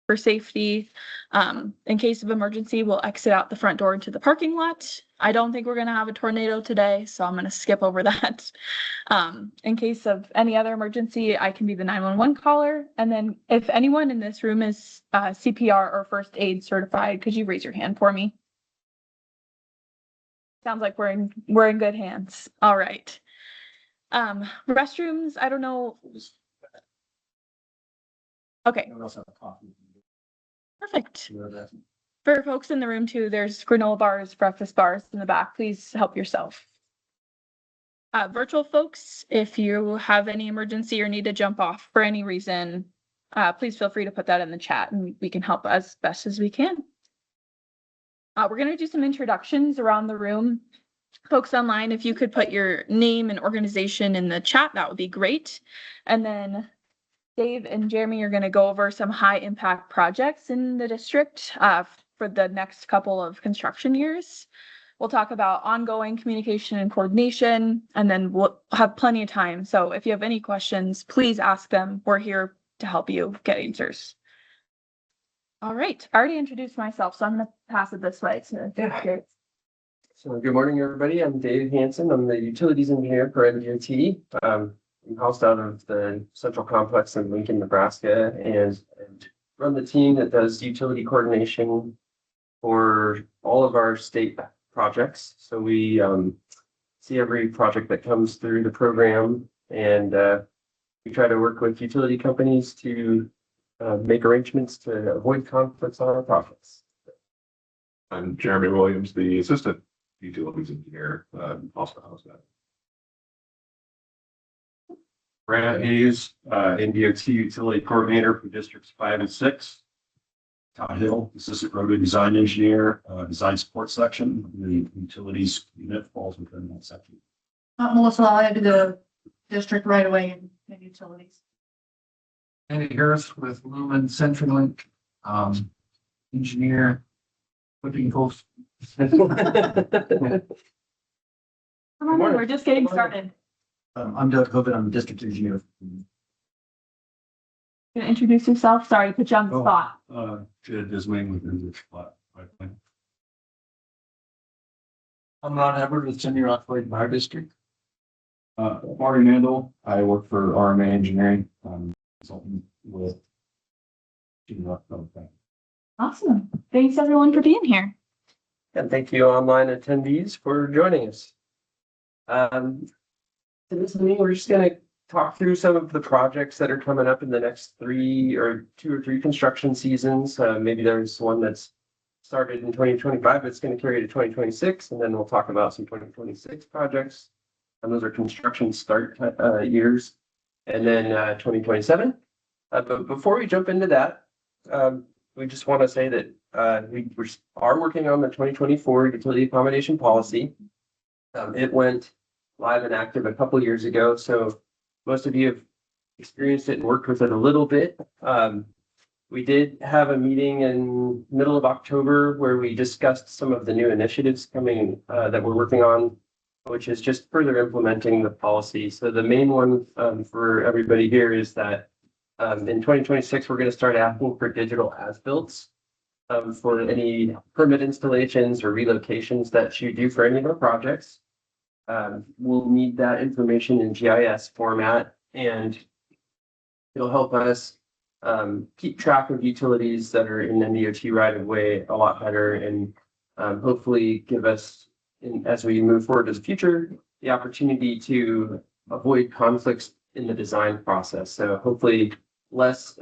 for safety. In case of emergency, we'll exit out the front door into the parking lot. I don't think we're going to have a tornado today, so I'm going to skip over that. In case of any other emergency, I can be the 911 caller. And then if anyone in this room is CPR or first aid certified, could you raise your hand for me? Sounds like we're in good hands. All right. Restrooms, I don't know. Okay. Perfect. For folks in the room too, there's granola bars, breakfast bars in the back. Please help yourself. Virtual folks, if you have any emergency or need to jump off for any reason, please feel free to put that in the chat and we can help as best as we can. We're going to do some introductions around the room. Folks online, if you could put your name and organization in the chat, that would be great. And then Dave and Jeremy are going to go over some high impact projects in the district for the next couple of construction years. We'll talk about ongoing communication and coordination, and then we'll have plenty of time. So if you have any questions, please ask them. We're here to help you get answers. All right, I already introduced myself, so I'm going to pass it this way to Dave. So good morning, everybody. I'm Dave Hansen. I'm the utilities engineer for NDOT. I'm housed out of the Central Complex in Lincoln, Nebraska, and run the team that does utility coordination for all of our state projects. So we see every project that comes through the program, and we try to work with utility companies to make arrangements to avoid conflicts on our projects. I'm Jeremy Williams, the assistant utilities engineer, also housed that. Brad Hayes, NDOT utility coordinator for districts 5 and 6. Todd Hill, assistant roadway design engineer, design support section. The utilities unit falls within that section. Melissa, I do the district right away in utilities. Andy Harris with Lumen CenturyLink, engineer, flipping post. Come on, we're just getting started. I'm Doug Hovind. I'm the district engineer. Gonna introduce yourself. Sorry, put you on the spot. Jed Dismayne within the spot. I'm Ron Edward with Cindy Rockford Fire District. Marty Mandel. I work for RMA Engineering. Consultant with. Awesome. Thanks everyone for being here. And thank you online attendees for joining us. In this meeting, we're just going to talk through some of the projects that are coming up in the next 2 or 3 construction seasons. Maybe there's one that's started in 2025 that's going to carry to 2026, and then we'll talk about some 2026 projects. And those are construction start years, and then 2027. But before we jump into that, we just want to say that we are working on the 2024 utility accommodation policy. It went live and active a couple years ago, so most of you have experienced it and worked with it a little bit. We did have a meeting in middle of October where we discussed some of the new initiatives coming that we're working on, which is just further implementing the policy. So the main one for everybody here is that in 2026, we're going to start asking for digital as-builts for any permit installations or relocations that you do for any of our projects. We'll need that information in GIS format, and it'll help us keep track of utilities that are in NDOT right of way a lot better, and hopefully give us, as we move forward to the future, the opportunity to avoid conflicts in the design process. So hopefully less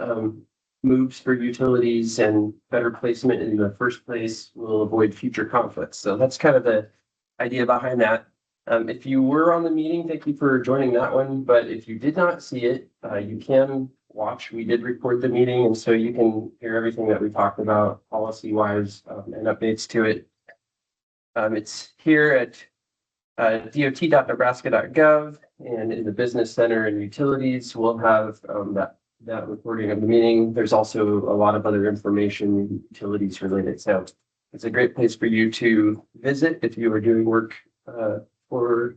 moves for utilities and better placement in the first place will avoid future conflicts. So that's kind of the idea behind that. If you were on the meeting, thank you for joining that one. But if you did not see it, you can watch. We did record the meeting, and so you can hear everything that we talked about policy-wise and updates to it. It's here at dot.nebraska.gov, and in the business center and utilities, we'll have that recording of the meeting. There's also a lot of other information utilities related. So it's a great place for you to visit if you are doing work or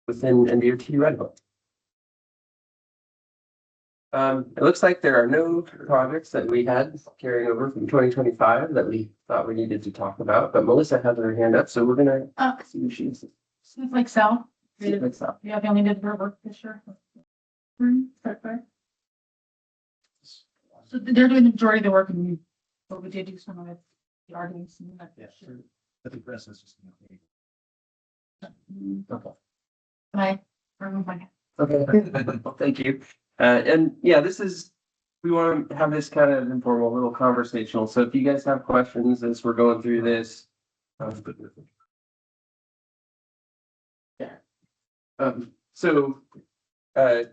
within NDOT right away. It looks like there are no projects that we had carrying over from 2025 that we thought we needed to talk about, but Melissa has her hand up, so we're gonna see what she's. Seems like so. Like so. Yeah, they only did her work this year. Okay. So they're doing the majority of the work and but we did do some of it. The arguments and that. Yeah, sure. I think the rest is just. Okay. Can I remove my hand? Okay, well, thank you. And yeah, we want to have this kind of informal little conversational. So if you guys have questions as we're going through this. Yeah. So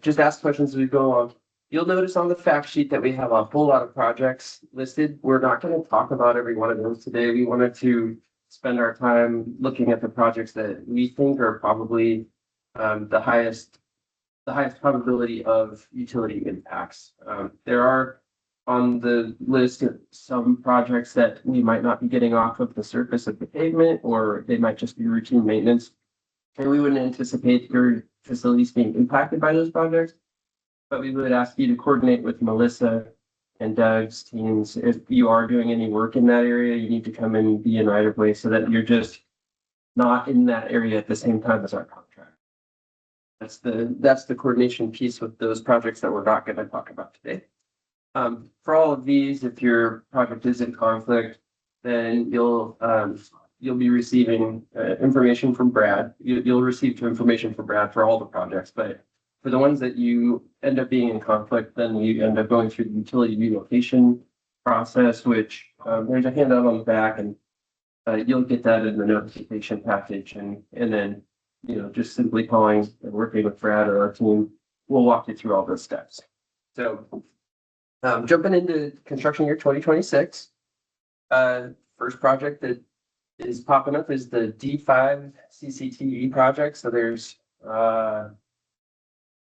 just ask questions as we go along. You'll notice on the fact sheet that we have a whole lot of projects listed. We're not going to talk about every one of those today. We wanted to spend our time looking at the projects that we think are probably the highest probability of utility impacts. There are on the list some projects that we might not be getting off of the surface of the pavement, or they might just be routine maintenance. And we wouldn't anticipate your facilities being impacted by those projects. But we would ask you to coordinate with Melissa and Doug's teams. If you are doing any work in that area, you need to come and be in right of way so that you're just not in that area at the same time as our contract. That's the coordination piece with those projects that we're not going to talk about today. For all of these, if your project is in conflict, then you'll be receiving information from Brad. You'll receive information from Brad for all the projects, but for the ones that you end up being in conflict, then we end up going through the utility relocation process, which there's a handout on the back, and you'll get that in the notification package, and then just simply calling and working with Brad or our team, we'll walk you through all those steps. So jumping into construction year 2026, first project that is popping up is the D5 CCTV project. So there's I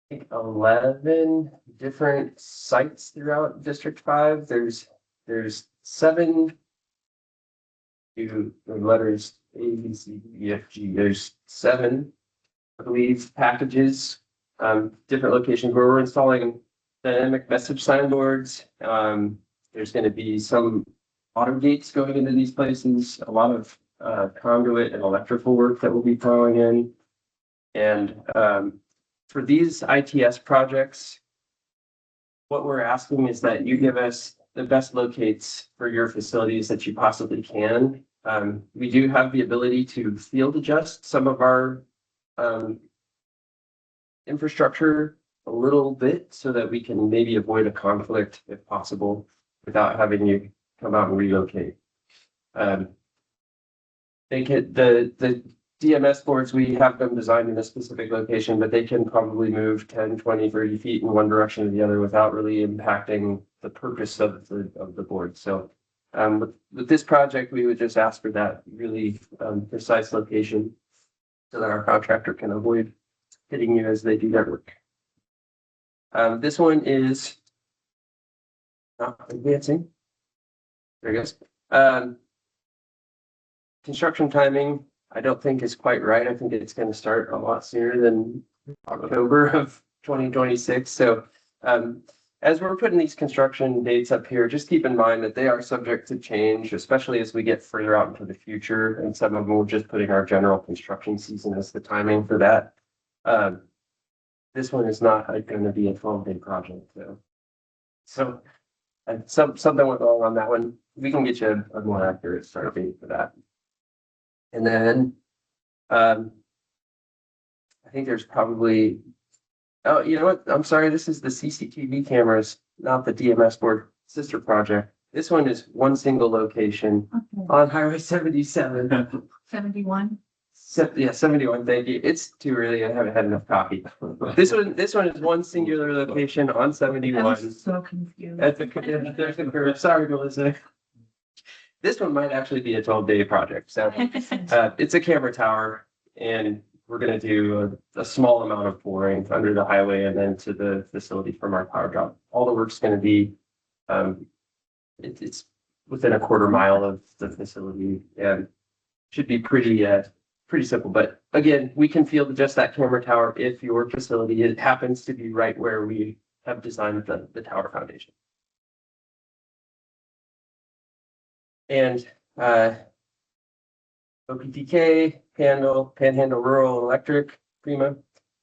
think 11 different sites throughout District 5. There's 7 the letters A, B, C, D, E, F, G. There's 7, I believe, packages, different locations where we're installing dynamic message signboards. There's going to be some auto gates going into these places, a lot of conduit and electrical work that we'll be throwing in. And for these ITS projects, what we're asking is that you give us the best locates for your facilities that you possibly can. We do have the ability to field adjust some of our infrastructure a little bit so that we can maybe avoid a conflict if possible without having you come out and relocate. They get the DMS boards, we have them designed in a specific location, but they can probably move 10, 20, 30 feet in one direction or the other without really impacting the purpose of the board. So with this project, we would just ask for that really precise location so that our contractor can avoid hitting you as they do their work. This one is not advancing. There it goes. Construction timing, I don't think is quite right. I think it's going to start a lot sooner than October of 2026. So as we're putting these construction dates up here, just keep in mind that they are subject to change, especially as we get further out into the future. And some of them we're just putting our general construction season as the timing for that. This one is not going to be a 12-day project though. So something went wrong on that one. We can get you a more accurate start date for that. And then I think there's probably, oh, you know what? I'm sorry. This is the CCTV cameras, not the DMS board sister project. This one is one single location on Highway 77. 71. Yeah, 71. Thank you. It's too early. I haven't had enough coffee. This one is one singular location on 71. I was so confused. There's the curve. Sorry, Melissa. This one might actually be a 12-day project. So it's a camera tower, and we're going to do a small amount of boring under the highway and then to the facility from our power drop. All the work's going to be, it's within a quarter mile of the facility and should be pretty simple. But again, we can field just that camera tower if your facility happens to be right where we have designed the tower foundation. And OPTK, Panhandle Rural Electric, Prima,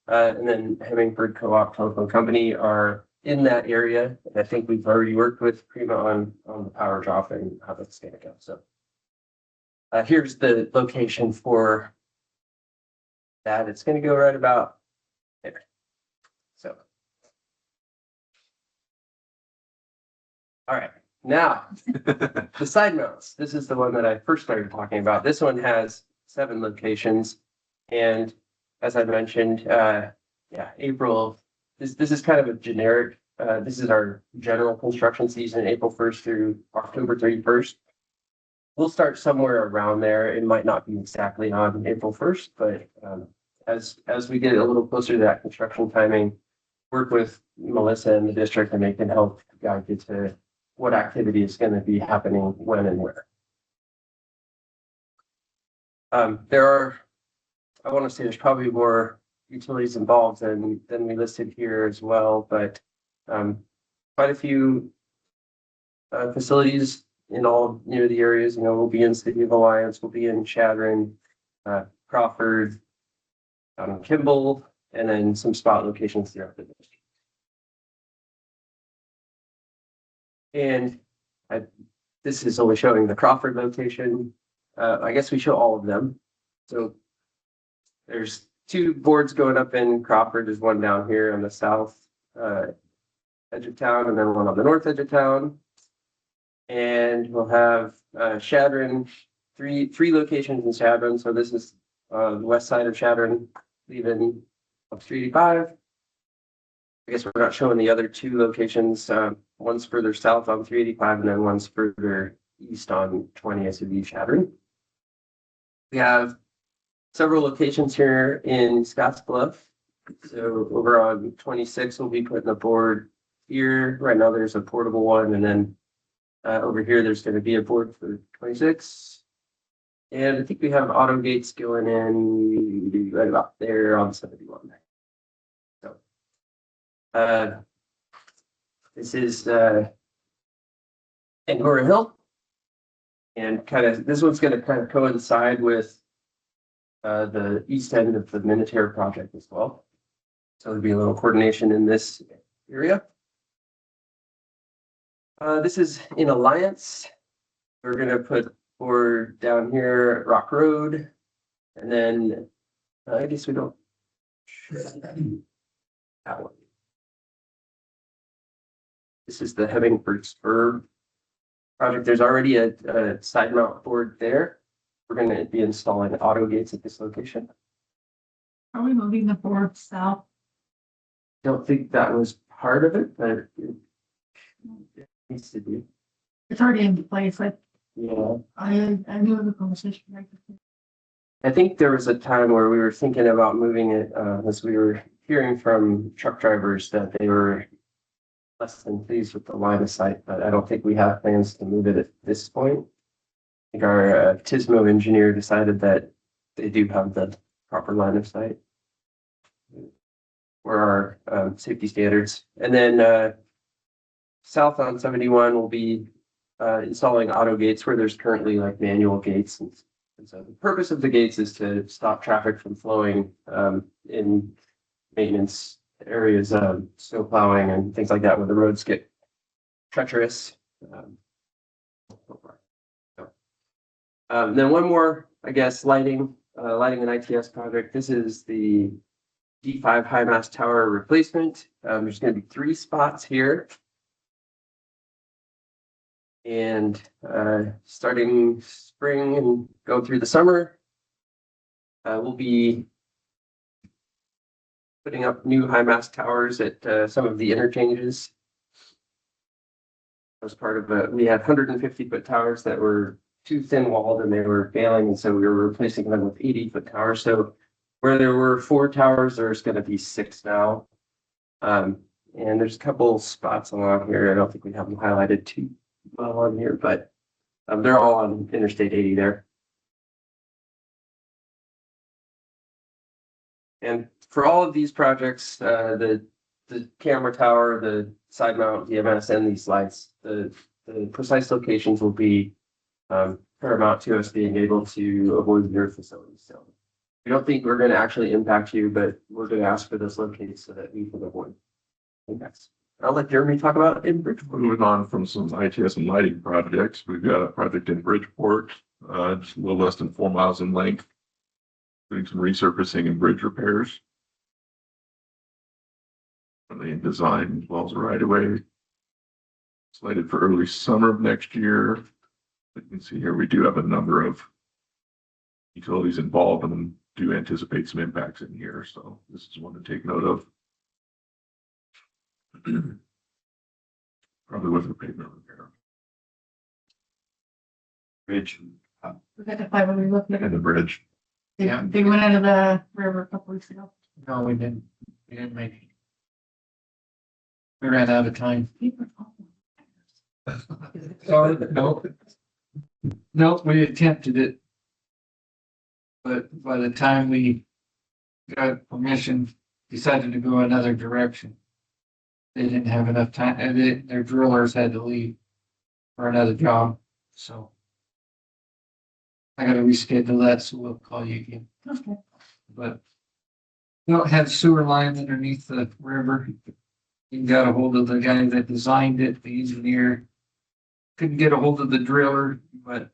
and then Hemingford Co-op Telephone Company are in that area. And I think we've already worked with Prima on the power drop and how that's going to go. So here's the location for that. It's going to go right about there. So, all right, now the side mounts. This is the one that I first started talking about. This one has 7 locations, and as I mentioned, April. This is kind of a generic. This is our general construction season, April 1st through October 31st. We'll start somewhere around there. It might not be exactly on April 1st, but as we get a little closer to that construction timing, work with Melissa and the district, and they can help guide you to what activity is going to be happening when and where. There are, I want to say there's probably more utilities involved than we listed here as well, but quite a few facilities in all near the areas. You know, we'll be in City of Alliance, we'll be in Chadron, Crawford, Kimball, and then some spot locations throughout the district. And this is only showing the Crawford location. I guess we show all of them. So there's 2 boards going up in Crawford. There's one down here on the south edge of town, and then one on the north edge of town. And we'll have Chadron, three locations in Chadron. So this is the west side of Chadron, leaving up 385. I guess we're not showing the other 2 locations. One's further south on 385, and then one's further east on 20 SUV Chadron. We have several locations here in Scottsbluff. So over on 26, we'll be putting a board here. Right now, there's a portable one, and then over here, there's going to be a board for 26. And I think we have auto gates going in right about there on 71. So this is Angora Hill. And this one's going to kind of coincide with the east end of the Minutair project as well. So there'll be a little coordination in this area. This is in Alliance. We're going to put board down here at Rock Road. And then I guess we don't. That one. This is the Hemingford Spur project. There's already a side mount board there. We're going to be installing auto gates at this location. Are we moving the board south? Don't think that was part of it, but it needs to be. It's already in place. Yeah. I knew the conversation right before. I think there was a time where we were thinking about moving it, as we were hearing from truck drivers that they were less than pleased with the line of sight, but I don't think we have plans to move it at this point. I think our TSMO engineer decided that they do have the proper line of sight for our safety standards. And then south on 71 will be installing auto gates where there's currently like manual gates. And so the purpose of the gates is to stop traffic from flowing in maintenance areas, snow plowing and things like that, where the roads get treacherous. Then one more, I guess, lighting and ITS project. This is the D5 high mast tower replacement. There's going to be 3 spots here. And starting spring and go through the summer, we'll be putting up new high mast towers at some of the interchanges. As part of we had 150-foot towers that were too thin walled and they were failing, and so we were replacing them with 80-foot towers. So where there were 4 towers, there's going to be 6 now. And there's a couple spots along here. I don't think we have them highlighted too well on here, but they're all on Interstate 80 there. And for all of these projects, the the camera tower, the side mount DMS, and these lights, the precise locations will be paramount to us being able to avoid your facilities. So we don't think we're going to actually impact you, but we're going to ask for those locations so that we can avoid impacts. I'll let Jeremy talk about it in Bridgeport. Moving on from some ITS and lighting projects, we've got a project in Bridgeport, just a little less than 4 miles in length, doing some resurfacing and bridge repairs. The design as well as the right of way. Slated for early summer of next year. You can see here we do have a number of utilities involved and do anticipate some impacts in here. So this is one to take note of. Probably with the pavement repair. Bridge. We got to find when we looked at And it. the bridge. Yeah, they went into the river a couple weeks ago. No, we didn't. We didn't make it. We ran out of time. Sorry, no. No, we attempted it. But by the time we got permission, decided to go another direction. They didn't have enough time, and their drillers had to leave for another job, so. I gotta reschedule that, so we'll call you again, Okay. but. We don't have sewer lines underneath the river. You got a hold of the guy that designed it, the engineer. Couldn't get a hold of the driller, but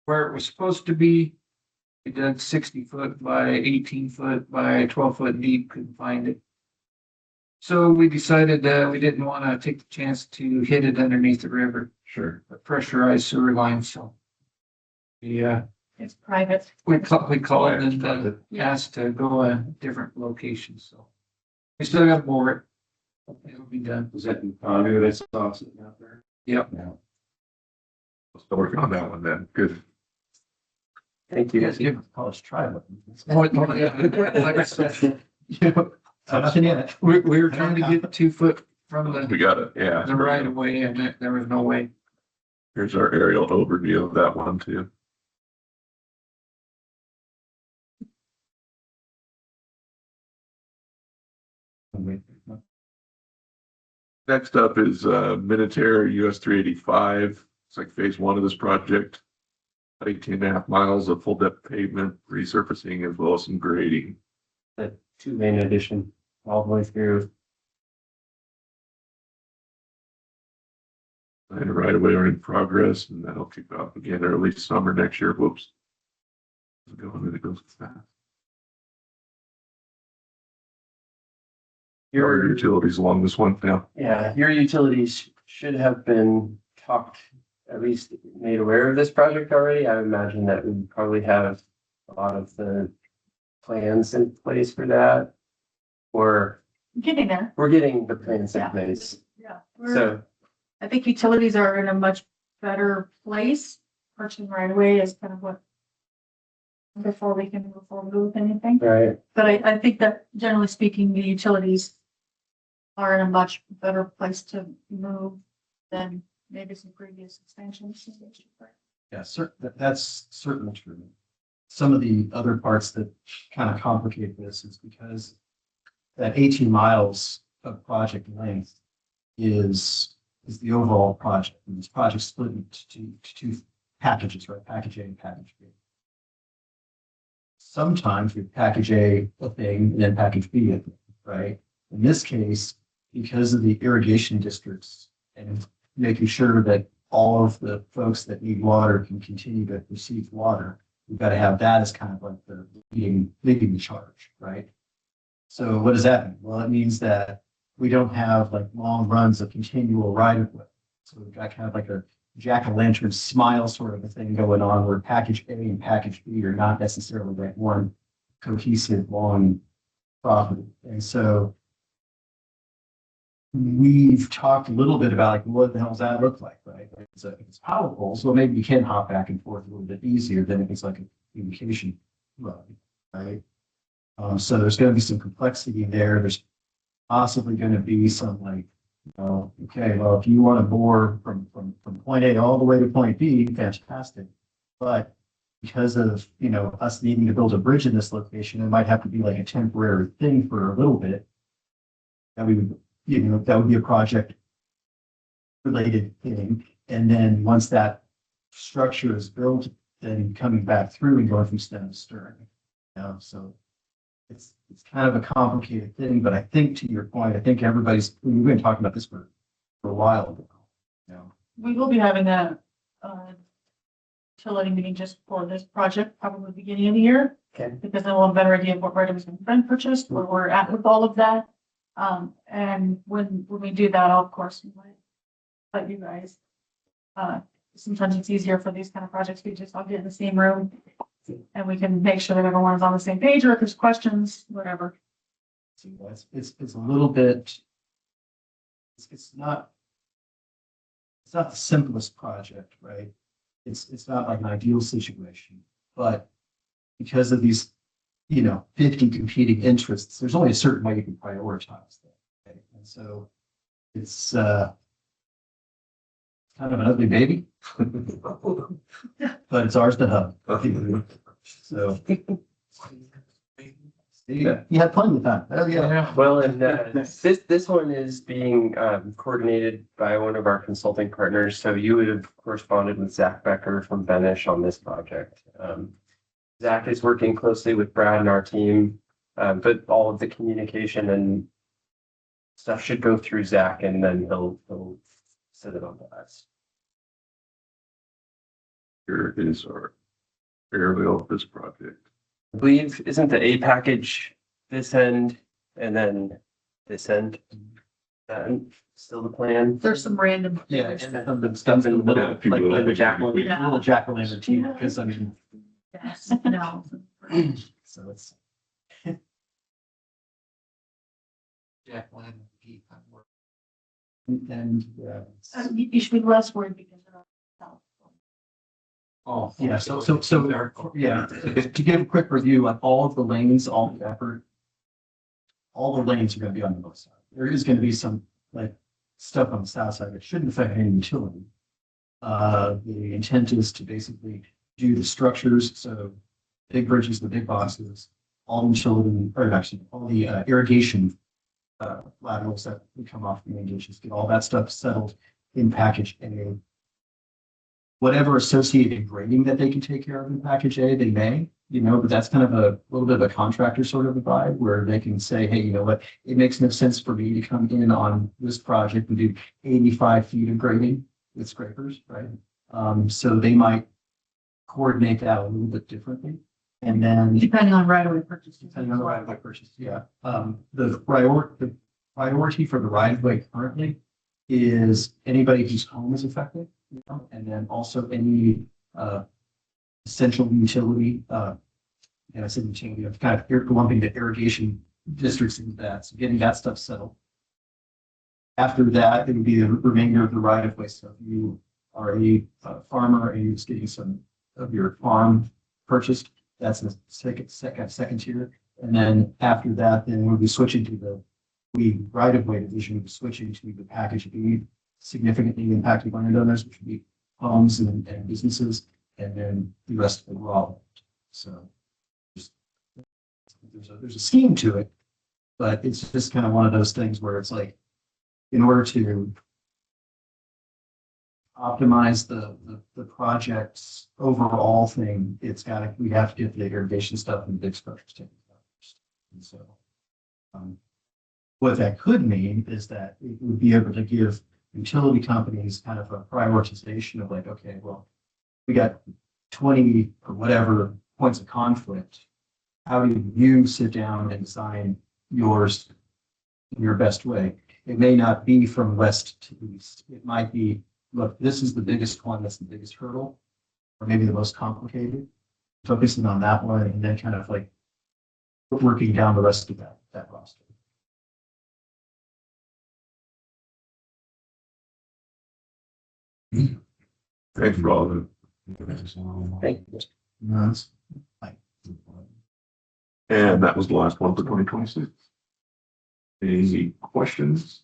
where it was supposed to be. We dug 60 foot by 18 foot by 12 foot deep, couldn't find it. So we decided we didn't want to take the chance to hit it underneath the river, Sure. a pressurized sewer line, so. It's private. We called and private. asked to go a different location, so. We still got to bore it. It'll be done. Was that the conduit I saw sitting out there? Yep. Still working on that one then. Good. Thank you. Yes, give College trial. Oh, yeah. Like I said, Nothing in it. we were trying to get 2 foot from We the got it. Yeah. right of way, and there was no way. Here's our aerial overview of that one too. Next up is Minotaur US 385. It's like phase 1 of this project. 18.5 miles of full depth pavement, resurfacing as well as some grading. The 2 lane addition all the way through. And right away are in progress, and that'll kick off again early summer next year. Whoops. It goes fast. Your utilities along this one now. Yeah, your utilities should have been talked, at least made aware of this project already. I imagine that we probably have a lot of the plans in place for that. Or Getting there. we're getting the plans in Yeah. place. Yeah. So, I think utilities are in a much better place. Purchasing right away is kind of what. Before we can move forward with anything. right, But I think that generally speaking, the utilities are in a much better place to move than maybe some previous extensions. Yeah, that's certainly true. Some of the other parts that kind of complicate this is because that 18 miles of project length is the overall project. And this project split into two packages, right? Package A and package B. Sometimes we package A thing and then package B a thing, right? In this case, because of the irrigation districts and making sure that all of the folks that need water can continue to receive water, we've got to have that as kind of like the leading the charge, right? So what does that mean? Well, it means that we don't have like long runs of continual right of way. So we've got kind of like a jack-o'-lantern smile sort of a thing going on where package A and package B are not necessarily that one cohesive long property. And so we've talked a little bit about like what the hell does that look like, right? So if it's power poles, well, maybe you can hop back and forth a little bit easier than if it's like a communication rod, right? So there's going to be some complexity there. There's possibly going to be some like, okay, well, if you want to bore from point A all the way to point B, fantastic. But because of, us needing to build a bridge in this location, it might have to be like a temporary thing for a little bit. that we would, that would be a project related thing. And then once that structure is built, then coming back through and going from stem to stern. So it's kind of a complicated thing, but I think to your point, I think we've been talking about this for a while now. We will be having a utility meeting just for this project, probably beginning of the year. Okay. Because then we'll have a better idea of what right of has been purchased, where we're at with all of that. And when we do that, I'll of course let you guys. Sometimes it's easier for these kind of projects. We just all get in the same room and we can make sure that everyone's on the same page, or if there's questions, whatever. So it's a little bit, it's not the simplest project, right? It's not like an ideal situation, but because of these, 50 competing interests, there's only a certain way you can prioritize them. Okay? And so it's kind of an ugly baby, but it's ours to hug. So you had plenty of time. Oh, yeah. Well, and this one is being coordinated by one of our consulting partners. So you would have corresponded with Zach Becker from Benish on this project. Zach is working closely with Brad and our team, but all of the communication and stuff should go through Zach, and then he'll set it on the list. Here is our aerial of this project. I believe, isn't the A package this end and then this end? Still the plan? There's some random. Yeah, and then stuff in the middle, like the jack-o'-lantern, Yeah. little jack-o'-lantern too, because I mean, Yes, no. so it's. Jack-o'-lantern, Pete, I'm working. And, yeah. You should be less worried because they're all. Oh, Yeah, so, yeah, to give a quick review on all of the lanes, all the effort. All the lanes are gonna be on the north side. There is gonna be some, like, stuff on the south side that shouldn't affect any utility. The intent is to basically do the structures, so big bridges, the big boxes, all the utility, or actually, all the irrigation laterals that would come off the main ditches, get all that stuff settled in package A. Whatever associated grading that they can take care of in package A, they may, but that's kind of a little bit of a contractor sort of a vibe where they can say, hey, you know what, it makes no sense for me to come in on this project and do 85 feet of grading with scrapers, right? So they might coordinate that a little bit differently. And then Depending on right of way purchase. depending on the right of way purchase, yeah. The priority for the right of way currently is anybody whose home is affected, and then also any essential utility, and I said utility, I'm kind of lumping the irrigation districts into that, so getting that stuff settled. After that, it would be the remainder of the right of way. So if you are a farmer and you're just getting some of your farm purchased, that's the second tier. And then after that, then we'll be switching to the right of way division, we'll be switching to the package B, significantly impacted landowners, which would be homes and businesses, and then the rest of the raw. So there's a scheme to it, but it's just kind of one of those things where it's like, in order to optimize the project's overall thing, we have to get the irrigation stuff and the big structures taken care of first. And so, what that could mean is that it would be able to give utility companies kind of a prioritization of like, okay, well, we got 20 or whatever points of conflict. How do you sit down and design yours in your best way? It may not be from west to east. It might be, look, this is the biggest one, that's the biggest hurdle, or maybe the most complicated. Focusing on that one and then kind of like working down the rest of that roster. Thanks for all the. Thank you. Nice. And that was the last one for 2026. Any questions?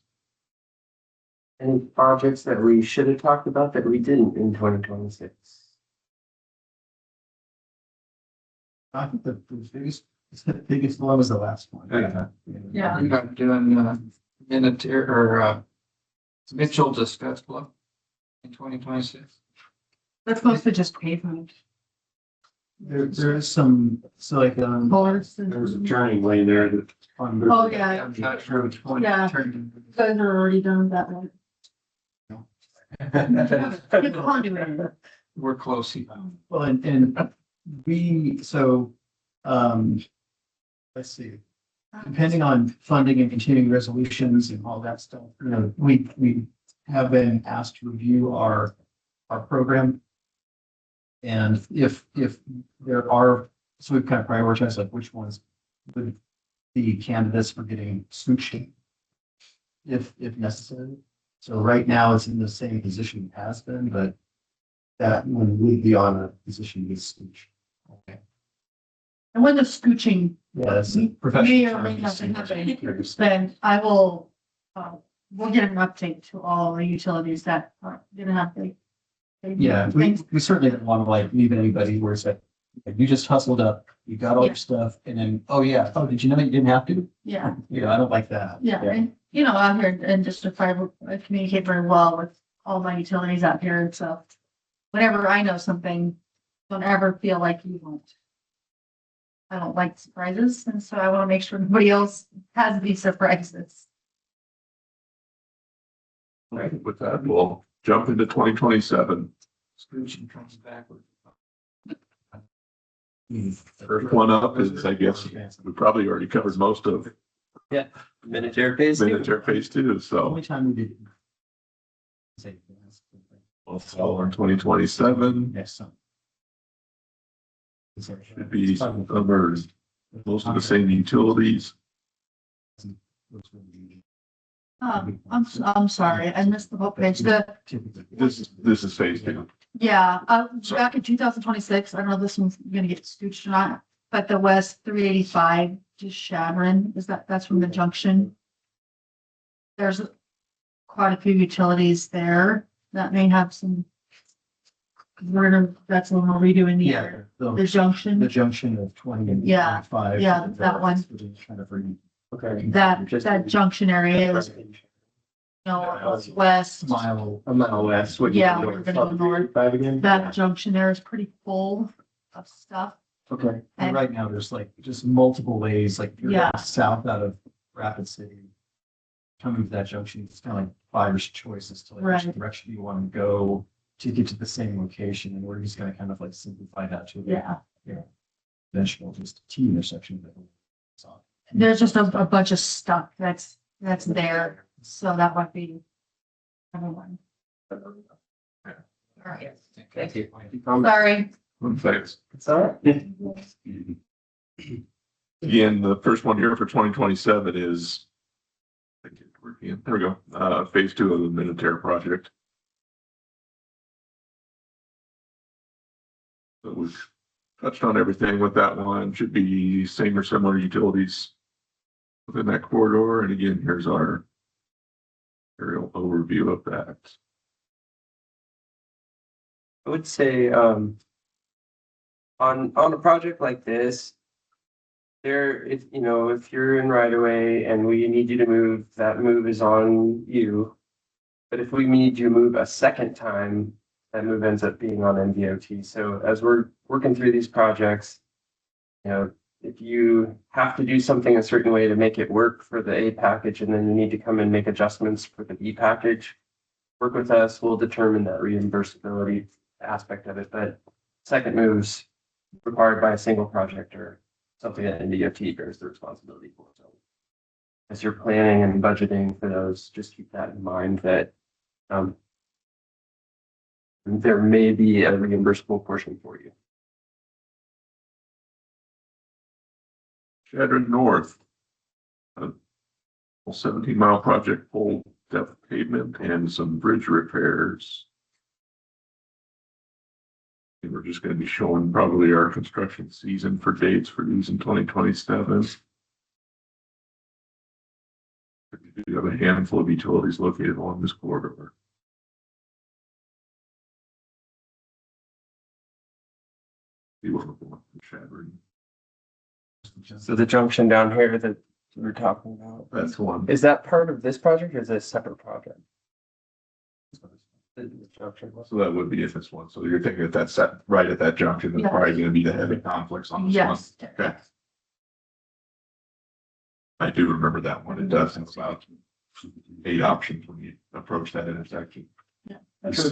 Any projects that we should have talked about that we didn't in 2026? I think the biggest one was the last one. Yeah. Yeah. We're not doing Mitchell to Scottsbluff in 2026. That's mostly just pavement. There is some, so like, Boards There's a and. turning lane there that on. Oh, yeah. I'm not sure which one. Yeah. turned. You guys are already done that one. Good conduit. We're close. Well, and we, so, let's see, depending on funding and continuing resolutions and all that stuff, you know, we have been asked to review our program. And if there are, so we've kind of prioritized like which ones would be candidates for getting scooched if necessary. So right now it's in the same position it has been, but that one would be on a position with scooch. Okay. And when the scooching Yeah, that's a may professional or may term. not happen, then I will, we'll get an update to all the utilities that are gonna have to. Yeah, we certainly don't want to like leave anybody where it's like, you just hustled up, you got all Yeah. your stuff, and then, oh yeah, oh, did you know that you didn't have to? Yeah, You know, I don't like that. yeah, and, you know, out here in District 5, I communicate very well with all my utilities out here, and so whenever I know something, don't ever feel like you won't. I don't like surprises, and so I want to make sure nobody else has these surprises. Right, with that, we'll jump into 2027. Scooching comes backward. First one up is, I guess, we probably already covered most of Miniature phase two. Miniature Phase 2, so Only time we did. Say, we'll follow in 2027. next summer. Should be numbered most of the same utilities. I'm sorry, I missed the whole page. This is Phase 2. Yeah, back in 2026, I don't know if this one's gonna get scooched or not, but the West 385 to Shadron, that's from the junction. There's quite a few utilities there that may have some. That's when we're redoing Yeah, the the junction, junction of 20 and Yeah, 25. yeah, that one. Kind of bring Okay. that junction area is, you know, west. a mile. A mile west. What do you Yeah, think? we're gonna go north. 5 again? That junction there is pretty full of stuff. Okay, And- and right now there's like just multiple ways, like if you're Yeah. going south out of Rapid City. Coming to that junction, it's kind of like buyer's choice as to like which Right. direction you want to go to get to the same location, and we're just gonna kind of like simplify that to. Yeah, Eventual just T intersection. So, there's just a bunch of stuff that's there, so that might be. Everyone, all right, Thank you. sorry. Thanks. It's all right. Again, the first one here for 2027 is. There we go, Phase 2 of the Miniature project. So we've touched on everything with that one, should be same or similar utilities within that corridor, and again, here's our aerial overview of that. I would say, on a project like this, if you're in right away and we need you to move, that move is on you. But if we need you to move a second time, that move ends up being on NDOT. So as we're working through these projects, if you have to do something a certain way to make it work for the A package, and then you need to come and make adjustments for the B package, work with us, we'll determine that reimbursability aspect of it. But second moves required by a single project or something that NDOT bears the responsibility for. So as you're planning and budgeting for those, just keep that in mind that there may be a reimbursable portion for you. Shadron North. A 17-mile project, full depth pavement and some bridge repairs. And we're just gonna be showing probably our construction season for dates for these in 2027. We do have a handful of utilities located along this corridor. See what we're going for Shadron. So the junction down here, the we're talking about. That's one. Is that part of this project or is it a separate project? The junction was- So that would be if it's one. So you're thinking that that's set right at that junction, there's Yes. probably gonna be the heavy conflicts on this one. Yes. Okay. I do remember that one. It does have about 8 options when you approach that intersection.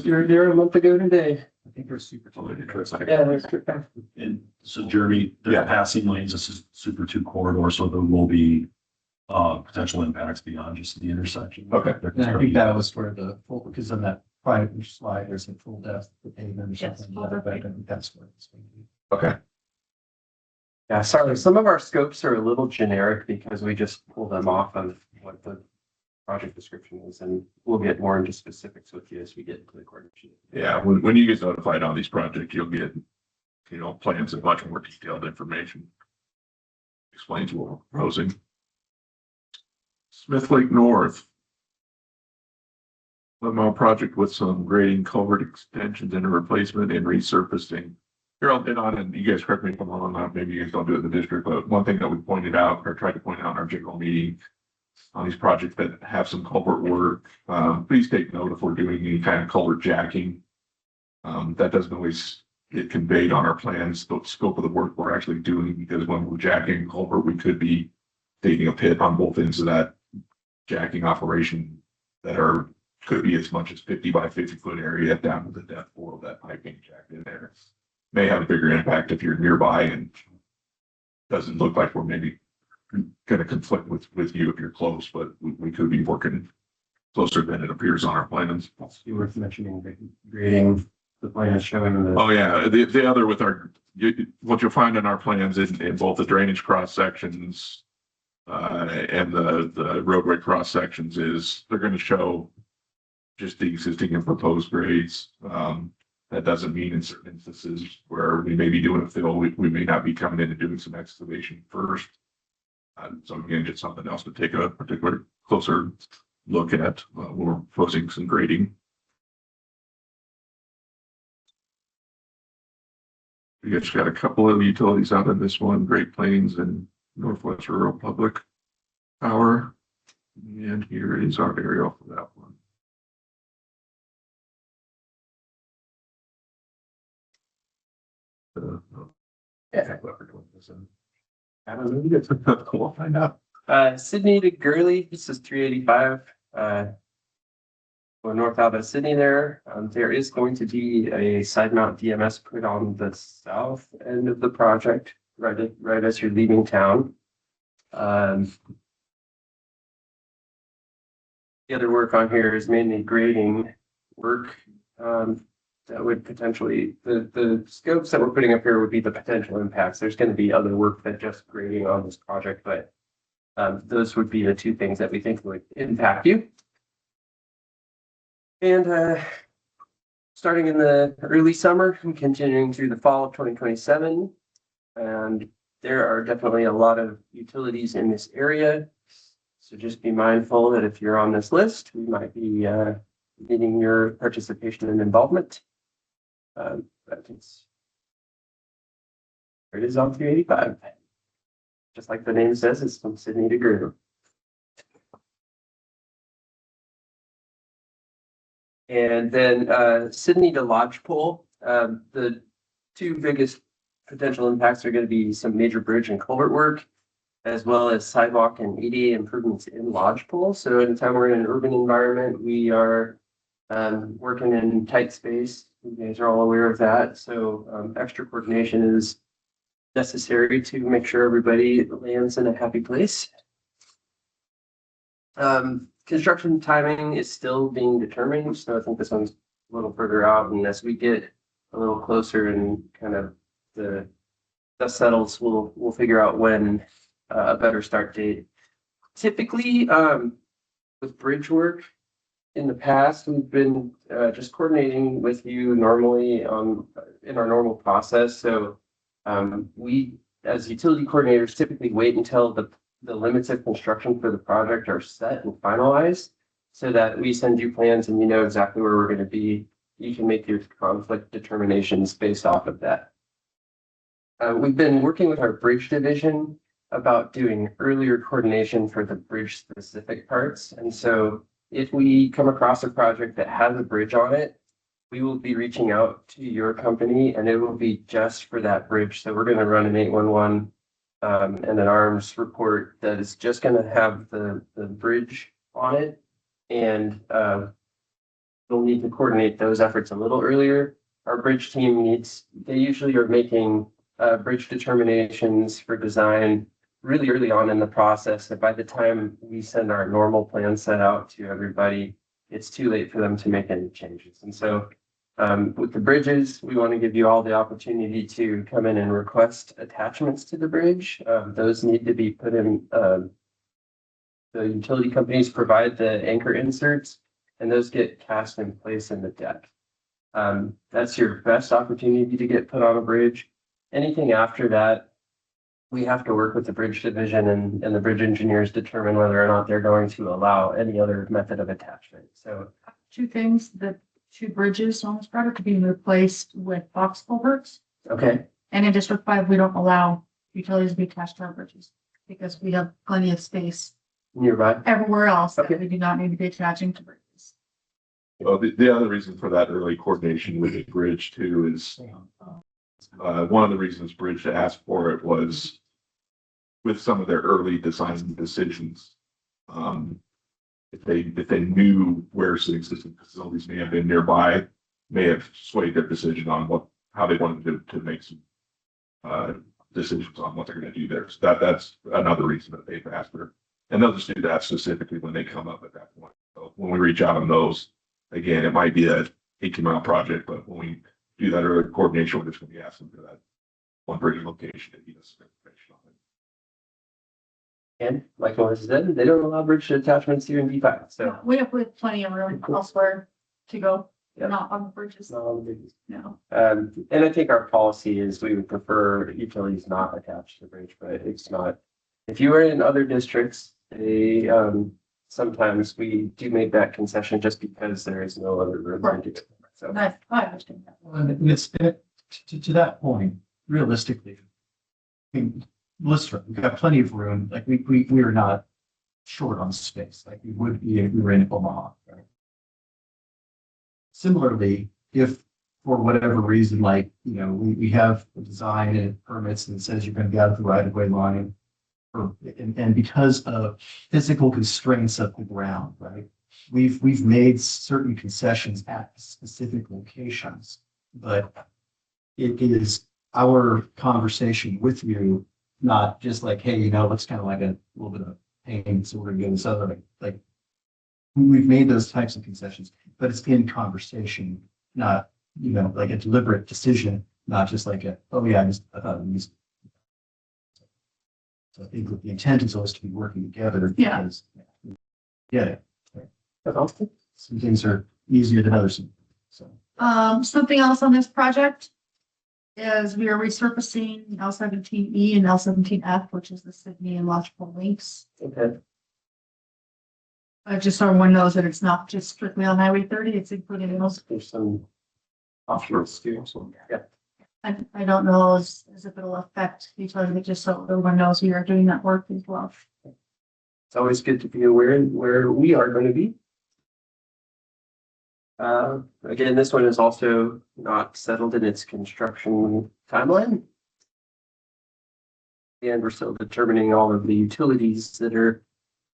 You're there a month ago today. I think we're super. Yeah, there's. And so Jeremy, Yeah. the passing lanes, this is Super 2 corridor, so there will be potential impacts beyond just the intersection. Okay. There- And I think that was where the full, because on that prior slide, there's a full depth, the pavement or Yes, something. full like that, depth. but I think that's where it's going to be. Okay. Yeah, sorry, some of our scopes are a little generic because we just pull them off of what the project description is, and we'll get more into specifics with you as we get into the coordination. Yeah, when you get notified on these projects, you'll get, plans and much more detailed information. Explains what we're proposing. Smith Lake North. 1 mile project with some grading, culvert extensions and a replacement and resurfacing. Here I'll hit on, and you guys correct me if I'm wrong, maybe you guys don't do it in the district, but one thing that we pointed out or tried to point out in our general meeting on these projects that have some culvert work, please take note if we're doing any kind of culvert jacking. That doesn't always get conveyed on our plans, the scope of the work we're actually doing, because when we're jacking culvert, we could be taking a pit on both ends of that jacking operation that could be as much as 50 by 50 foot area down to the depth below that pipe being jacked in there. May have a bigger impact if you're nearby and doesn't look like we're maybe going to conflict with you if you're close, but we could be working closer than it appears on our plans. It's worth mentioning the grading, the plan is showing the. Oh, yeah, the other with what you'll find in our plans in both the drainage cross sections and the roadway cross sections is they're going to show just the existing and proposed grades. That doesn't mean in certain instances where we may be doing a fill, we may not be coming in and doing some excavation first. So again, just something else to take a particular closer look at when we're proposing some grading. We just got a couple of utilities out in this one, Great Plains and Northwest Rural Public Power. And here is our aerial for that one. Yeah. I don't know, you guys we'll find out. Sydney to Gurley, this is 385. Going north out of Sydney there. There is going to be a side mount DMS put on the south end of the project, right as you're leaving town. The other work on here is mainly grading work. That would potentially, the scopes that we're putting up here would be the potential impacts. There's going to be other work than just grading on this project, but those would be the 2 things that we think would impact you. And starting in the early summer and continuing through the fall of 2027. And there are definitely a lot of utilities in this area. So just be mindful that if you're on this list, we might be needing your participation and involvement. But it is on 385. Just like the name says, it's from Sydney to Greer. And then Sydney to Lodgepole, the 2 biggest potential impacts are going to be some major bridge and culvert work, as well as sidewalk and ADA improvements in Lodgepole. So anytime we're in an urban environment, we are working in tight space. You guys are all aware of that. So extra coordination is necessary to make sure everybody lands in a happy place. Construction timing is still being determined, so I think this one's a little further out, and as we get a little closer and kind of the dust settles, we'll figure out when a better start date. Typically, with bridge work, in the past, we've been just coordinating with you normally in our normal process. So we, as utility coordinators, typically wait until the limits of construction for the project are set and finalized so that we send you plans and you know exactly where we're going to be. You can make your conflict determinations based off of that. We've been working with our bridge division about doing earlier coordination for the bridge specific parts. And so if we come across a project that has a bridge on it, we will be reaching out to your company and it will be just for that bridge. So we're going to run an 811 and an ARMS report that is just going to have the bridge on it. And we'll need to coordinate those efforts a little earlier. Our bridge team they usually are making bridge determinations for design really early on in the process. And by the time we send our normal plan set out to everybody, it's too late for them to make any changes. And so with the bridges, we want to give you all the opportunity to come in and request attachments to the bridge. Those need to be put in, the utility companies provide the anchor inserts and those get cast in place in the deck. That's your best opportunity to get put on a bridge. Anything after that, we have to work with the bridge division and the bridge engineers determine whether or not they're going to allow any other method of attachment. So Two things, the two bridges on this project are being replaced with box culverts. okay, And in District 5, we don't allow utilities to be attached to our bridges because we have plenty of space nearby. everywhere else that Okay. we do not need to be attaching to bridges. Well, the other reason for that early coordination with the bridge too is, one of the reasons Bridge asked for it was with some of their early design decisions. If they knew where existing facilities may have been nearby, may have swayed their decision on how they wanted to make some decisions on what they're going to do there. So that's another reason that they've asked for it. And they'll just do that specifically when they come up at that point. So when we reach out on those, again, it might be a 18-mile project, but when we do that early coordination, we're just going to be asking for that one bridge location to give us information on it. And like Melissa said, they don't allow bridge attachments here in D5. So We have plenty of room elsewhere to go, Yep. not on the bridges. it's not all the biggies. No. And I think our policy is we would prefer utilities not attached to the bridge, but it's not. If you are in other districts, they sometimes we do make that concession just because there is no other room to do it. So I understand that. And it's, to that point, realistically, I mean, Melissa, we've got plenty of room, like we are not short on space, like we would be if we were in Omaha, right? Similarly, if for whatever reason, like, you know, we have a design and it permits and it says you're gonna be out of the right of way line, and because of physical constraints of the ground, right? We've made certain concessions at specific locations, but it is our conversation with you, not just like, hey, you know, it's kind of like a little bit of pain, so we're gonna go this other way. Like, we've made those types of concessions, but it's in conversation, not, you know, like a deliberate decision, not just like oh yeah, I thought we used. So I think the intent is always to be working together. Yeah. Because, yeah, that's awesome. some things are easier than others, so. Something else on this project is we are resurfacing L17E and L17F, which is the Sydney and Lodgepole links. Okay. Just so everyone knows that it's not just strictly on Highway 30, it's including those. There's some offshore students. So, yeah. I don't know as if it'll affect each other, but just so everyone knows we are doing that work as well. It's always good to be aware where we are going to be. Again, this one is also not settled in its construction timeline. And we're still determining all of the utilities that are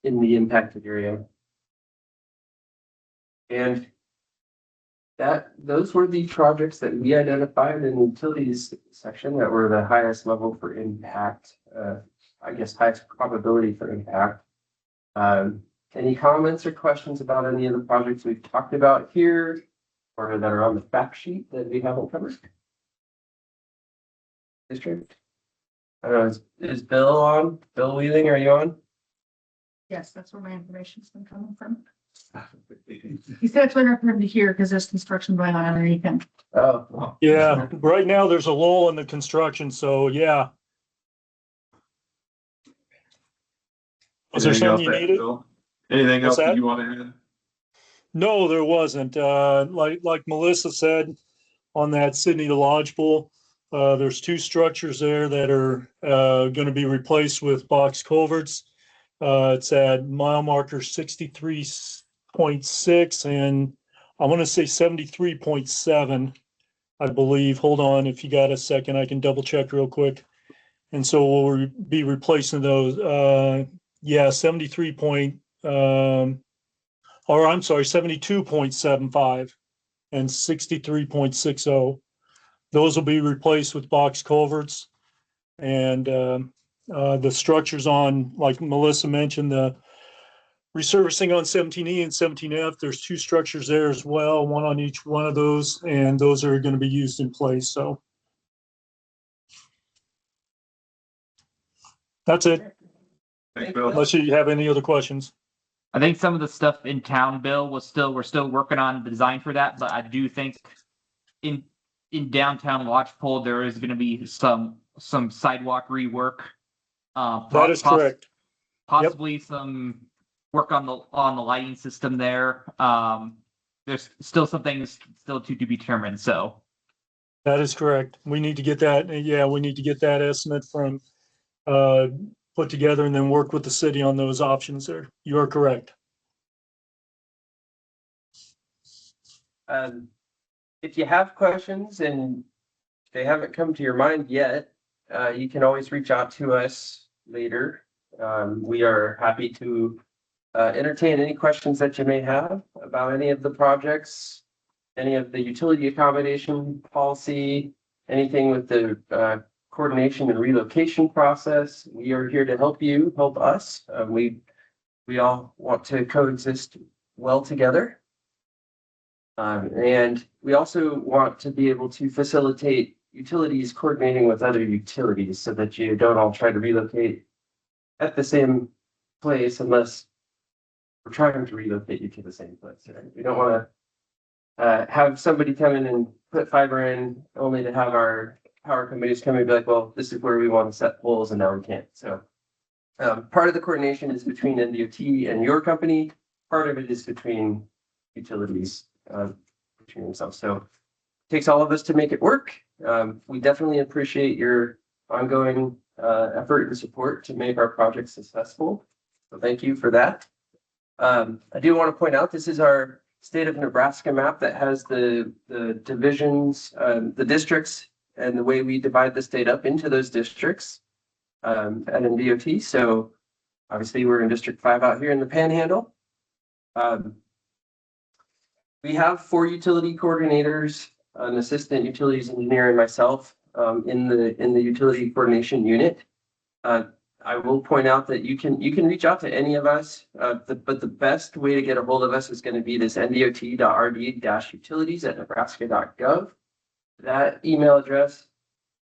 in the impacted area. And those were the projects that we identified in the utilities section that were the highest level for impact, I guess highest probability for impact. Any comments or questions about any of the projects we've talked about here or that are on the fact sheet that we haven't covered? District? I don't know, is Bill on? Bill Wheeling, are you on? Yes, that's where my information's been coming from. He said it's better for him to hear because there's construction going on underneath him. Oh, Yeah, right now there's a lull in the construction, so yeah. Was there something you needed? Anything else What's that that? you want to add? No, there wasn't. Like Melissa said, on that Sydney to Lodgepole, There's two structures there that are going to be replaced with box culverts. It's at mile marker 63.6 and I want to say 73.7, I believe. Hold on, if you got a second, I can double check real quick. And so we'll be replacing those. 73 point, or I'm sorry, 72.75 and 63.60. Those will be replaced with box culverts. And the structures on, like Melissa mentioned, the resurfacing on 17E and 17F, there's two structures there as well, one on each one of those, and those are going to be used in place. So that's it. Thanks, Bill. Unless you have any other questions. I think some of the stuff in town, Bill, we're still working on the design for that, but I do think in downtown Watchpole there is going to be some sidewalk rework. That is correct. Possibly some work on the lighting system there. There's still some things still to be determined. So that is correct. We need to get that. Yeah, we need to get that estimate from put together and then work with the city on those options there. You are correct. If you have questions and they haven't come to your mind yet, you can always reach out to us later. We are happy to entertain any questions that you may have about any of the projects, any of the utility accommodation policy, anything with the coordination and relocation process. We are here to help you, help us. We all want to coexist well together. And we also want to be able to facilitate utilities coordinating with other utilities so that you don't all try to relocate at the same place unless we're trying to relocate you to the same place. Right? We don't want to have somebody come in and put fiber in only to have our power companies come in and be like, well, this is where we want to set poles and now we can't. So part of the coordination is between NDOT and your company. Part of it is between utilities between themselves. So it takes all of us to make it work. We definitely appreciate your ongoing effort and support to make our project successful. So thank you for that. I do want to point out this is our state of Nebraska map that has the divisions, the districts, and the way we divide the state up into those districts at NDOT. So obviously we're in District 5 out here in the Panhandle. We have 4 utility coordinators, an assistant utilities engineer, and myself in the utility coordination unit. I will point out that you can reach out to any of us, but the best way to get a hold of us is going to be this ndot.rd-utilities@nebraska.gov. That email address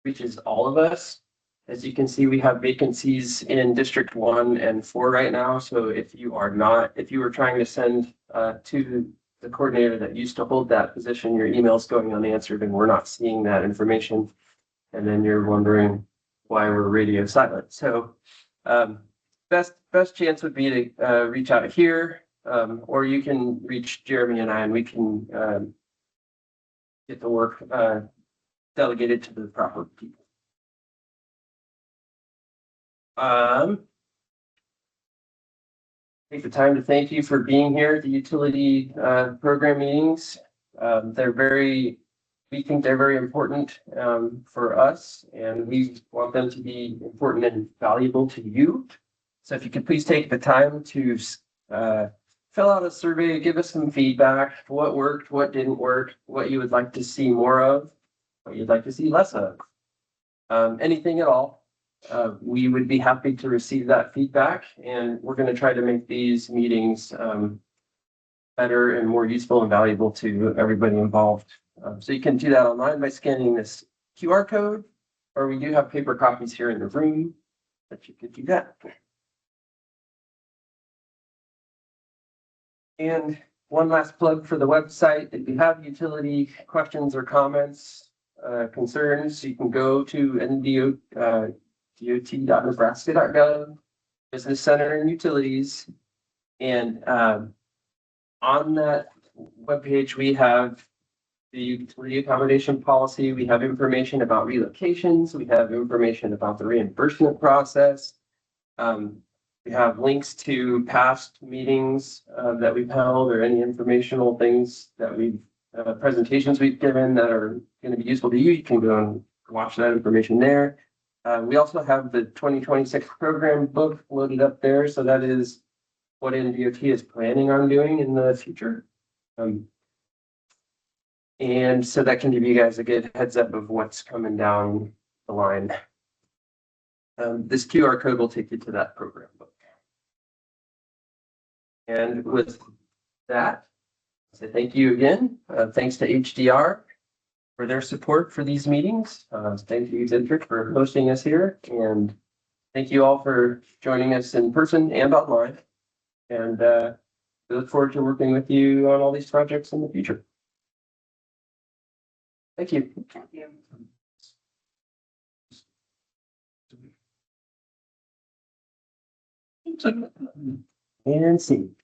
reaches all of us. As you can see, we have vacancies in District 1 and 4 right now. So if you were trying to send to the coordinator that used to hold that position, your email's going unanswered and we're not seeing that information. And then you're wondering why we're radio silent. So best chance would be to reach out here, or you can reach Jeremy and I, and we can get the work delegated to the proper people. Take the time to thank you for being here at the utility program meetings. We think they're very important for us, and we want them to be important and valuable to you. So if you could please take the time to fill out a survey, give us some feedback, what worked, what didn't work, what you would like to see more of, what you'd like to see less of, anything at all. We would be happy to receive that feedback, and we're going to try to make these meetings better and more useful and valuable to everybody involved. So you can do that online by scanning this QR code, or we do have paper copies here in the room that you could do that. And one last plug for the website. If you have utility questions or comments, concerns, you can go to dot.nebraska.gov, Business Center and Utilities. And on that webpage, we have the utility accommodation policy. We have information about relocations. We have information about the reimbursement process. We have links to past meetings that we've held or any informational things that we've presentations we've given that are going to be useful to you. You can go and watch that information there. We also have the 2026 program book loaded up there. So that is what NDOT is planning on doing in the future. And so that can give you guys a good heads up of what's coming down the line. This QR code will take you to that program book. And with that, I say thank you again. Thanks to HDR for their support for these meetings. Thank you, Zedric, for hosting us here. And thank you all for joining us in person and online. And we look forward to working with you on all these projects in the future. Thank you. Thank you. And see.